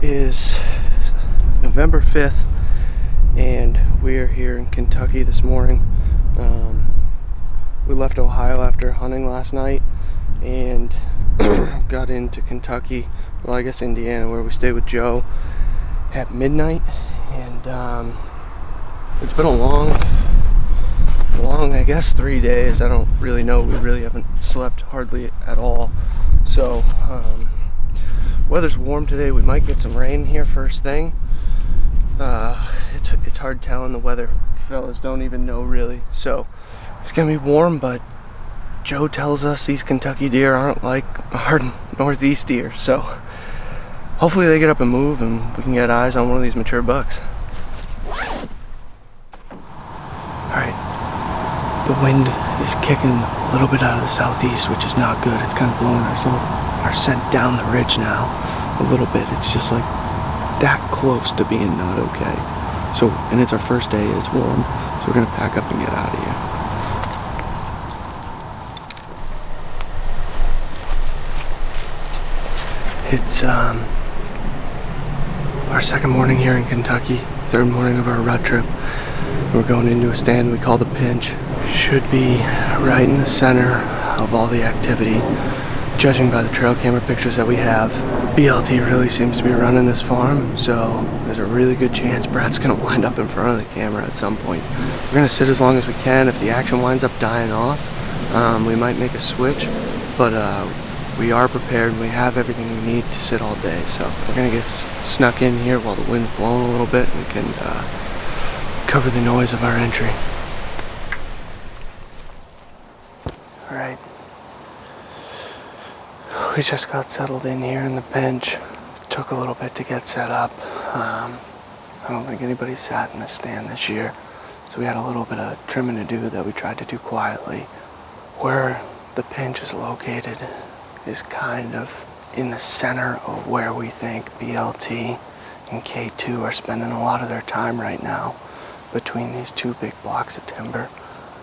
is November 5th, and we are here in Kentucky this morning. We left Ohio after hunting last night and got into Kentucky, well, I guess Indiana, where we stayed with Joe at midnight. And it's been a long, I guess 3 days. I don't really know. We really haven't slept hardly at all. So weather's warm today. We might get some rain here first thing. It's hard telling. The weather fellas don't even know really. So it's gonna be warm, but Joe tells us these Kentucky deer aren't like our northeast deer. So hopefully they get up and move and we can get eyes on one of these mature bucks. Alright, the wind is kicking a little bit out of the southeast, which is not good. It's kind of blowing our scent down the ridge now a little bit. It's just like that close to being not okay. So, and it's our first day, it's warm, so we're gonna pack up and get out of here. It's our second morning here in Kentucky, third morning of our rut trip. We're going into a stand we call the Pinch. Should be right in the center of all the activity, judging by the trail camera pictures that we have. BLT really seems to be running this farm, so there's a really good chance Brad's gonna wind up in front of the camera at some point. We're gonna sit as long as we can. If the action winds up dying off, we might make a switch, but we are prepared and we have everything we need to sit all day. So we're gonna get snuck in here while the wind's blowing a little bit and we can cover the noise of our entry. All right. We just got settled in here in the bench. Took a little bit to get set up. I don't think anybody sat in the stand this year, so we had a little bit of trimming to do that we tried to do quietly. Where the Pinch is located is kind of in the center of where we think BLT and K2 are spending a lot of their time right now, between these two big blocks of timber.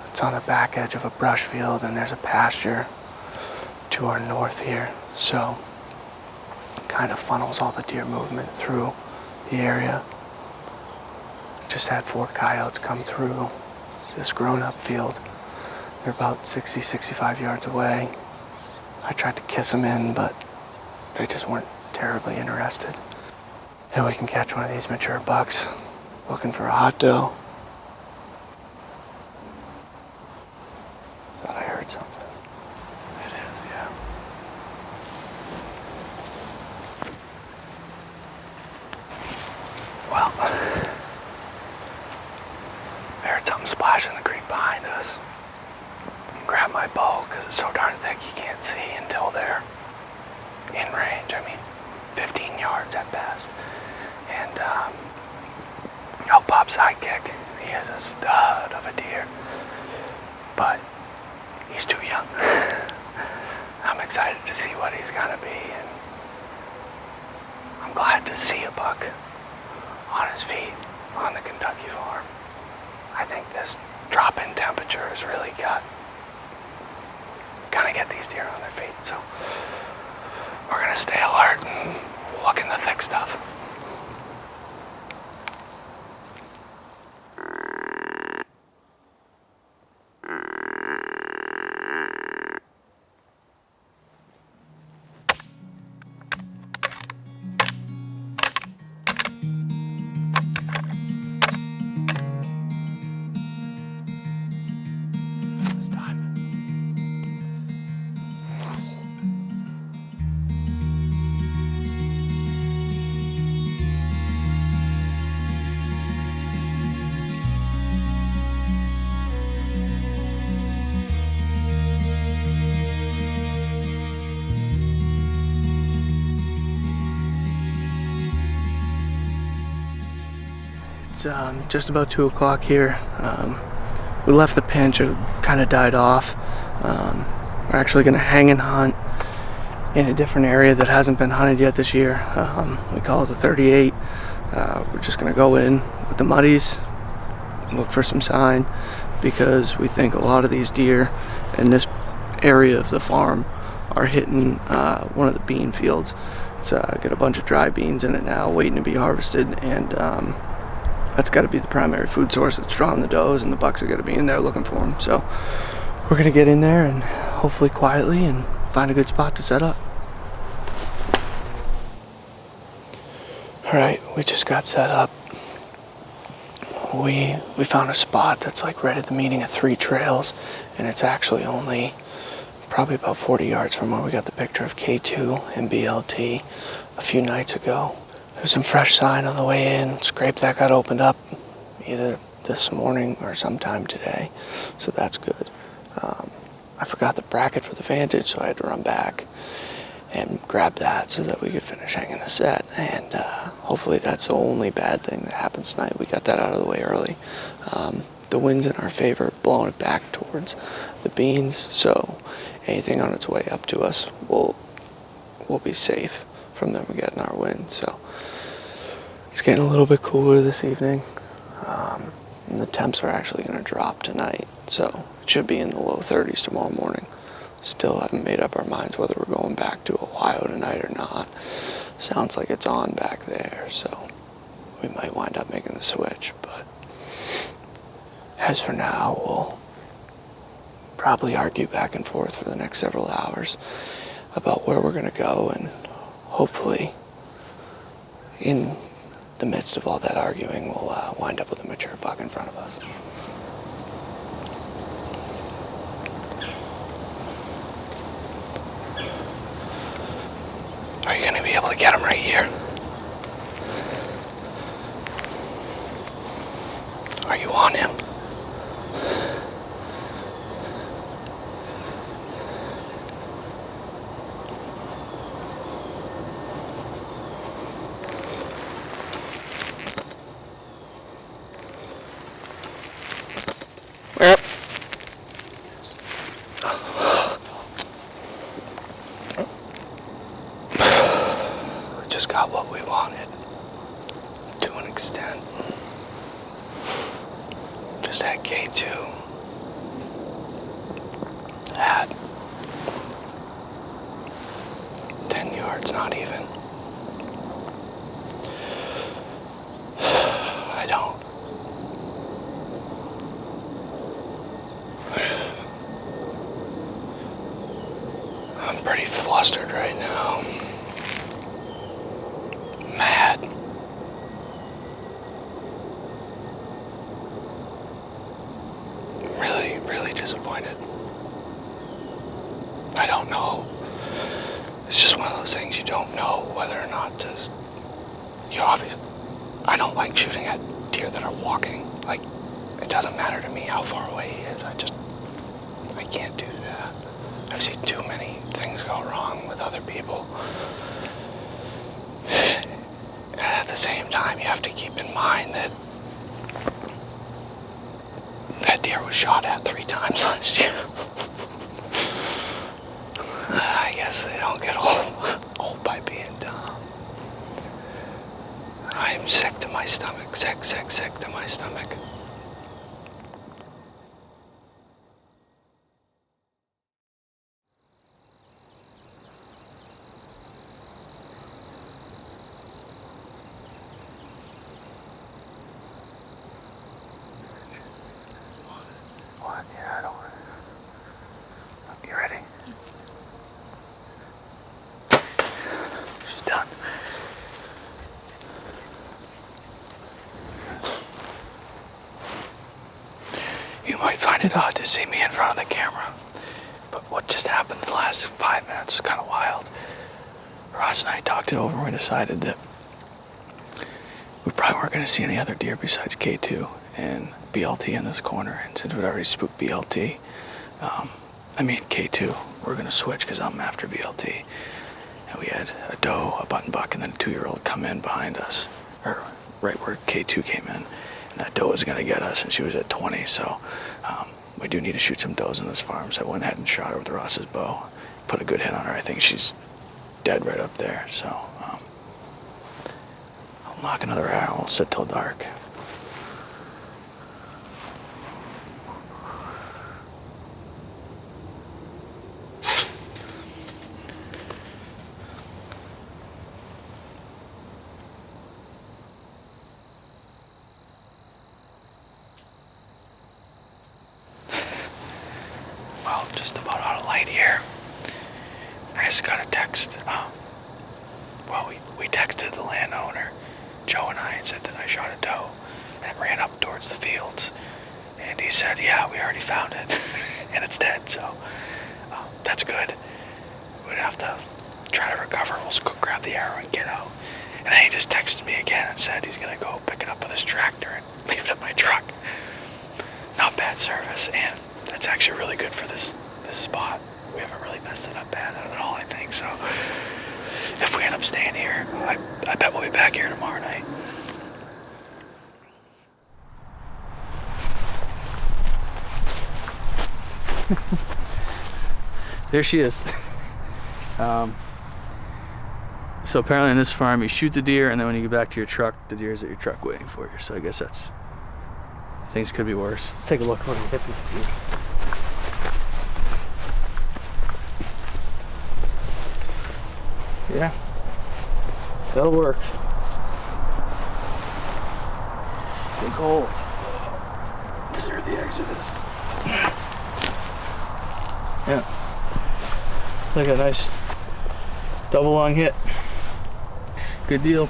It's on the back edge of a brush field, and there's a pasture to our north here, so it kind of funnels all the deer movement through the area. Just had 4 coyotes come through this grown-up field. They're about 65 yards away. I tried to kiss them in, but they just weren't terribly interested. And we can catch one of these mature bucks looking for a hot doe. Thought I heard something. It is, yeah. Well, I heard something splash in the creek behind us. Grab my bow because it's so darn thick you can't see until they're in range. I mean, 15 yards at best. And I'll pop sidekick. He is a stud of a deer, but he's too young. I'm excited to see what he's gonna be, and I'm glad to see a buck on his feet on the Kentucky farm. I think this drop in temperature has really gonna get these deer on their feet. So we're gonna stay alert and look in the thick stuff. It's just about 2 o'clock here. We left the Pinch, it kind of died off. We're actually going to hang and hunt in a different area that hasn't been hunted yet this year. We call it the 38. We're just going to go in with the muddies, look for some sign, because we think a lot of these deer in this area of the farm are hitting one of the bean fields It's got a bunch of dry beans in it now, waiting to be harvested, and that's got to be the primary food source that's drawing the does, and the bucks are going to be in there looking for them. So we're going to get in there and hopefully quietly and find a good spot to set up. Alright, we just got set up. We found a spot that's like right at the meeting of 3 trails, and it's actually only probably about 40 yards from where we got the picture of K2 and BLT a few nights ago. There's some fresh sign on the way in. Scrape that got opened up either this morning or sometime today, so that's good. I forgot the bracket for the Vantage, so I had to run back and grab that so that we could finish hanging the set, and hopefully that's the only bad thing that happens tonight. We got that out of the way early. The wind's in our favor, blowing it back towards the beans, so anything on its way up to us will be safe from them getting our wind. So it's getting a little bit cooler this evening, and the temps are actually going to drop tonight, so it should be in the low 30s tomorrow morning. Still haven't made up our minds whether we're going back to Ohio tonight or not. Sounds like it's on back there, so we might wind up making the switch. But as for now, we'll probably argue back and forth for the next several hours about where we're going to go, and hopefully in the midst of all that arguing, we'll wind up with a mature buck in front of us. Are you going to be able to get him right here? Are you on him? Yep. Just got what we wanted, to an extent. Just had K2 at 10 yards, not even. I'm pretty flustered right now. Mad. Really, really disappointed. I don't know. It's just one of those things you don't know whether or not to. I don't like shooting at deer that are walking. Like, it doesn't matter to me how far away he is. I can't do that. I've seen too many things go wrong with other people. And at the same time, you have to keep in mind that that deer was shot at 3 times last year. I guess they don't get old by being dumb. I'm sick to my stomach. Sick to my stomach. What? Yeah, I don't want to. You ready? She's done. You might find it odd to see me in front of the camera, but what just happened the last 5 minutes is kind of wild. Ross and I talked it over and we decided that we probably weren't going to see any other deer besides K2 and BLT in this corner, and since we'd already spooked BLT, K2, we're going to switch because I'm after BLT. And we had a doe, a button buck, and then a 2-year-old come in behind us, or right where K2 came in. And that doe was going to get us, and she was at 20, so we do need to shoot some does in this farm. So I went ahead and shot her with Ross's bow, put a good hit on her. I think she's dead right up there, so I'll knock another arrow. We'll sit till dark. just about out of light here. I just got a text. Well, we texted the landowner, Joe and I, and said that I shot a doe, and it ran up towards the fields. And he said, yeah, we already found it, and it's dead, so that's good. We'd have to try to recover. We'll just go grab the arrow and get out. And then he just texted me again and said he's going to go pick it up with his tractor and leave it at my truck. Not bad service, and that's actually really good for this spot. We haven't really messed it up bad at all, I think, so if we end up staying here, I bet we'll be back here tomorrow night. There she is. So apparently in this farm you shoot the deer, and then when you get back to your truck, the deer's at your truck waiting for you. So I guess things could be worse. Let's take a look when we hit these deer. Yeah, that'll work. Big hole. Let's see where the exit is. Yeah, like a nice double long hit. Good deal.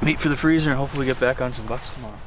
Meat for the freezer, and hopefully we get back on some bucks tomorrow.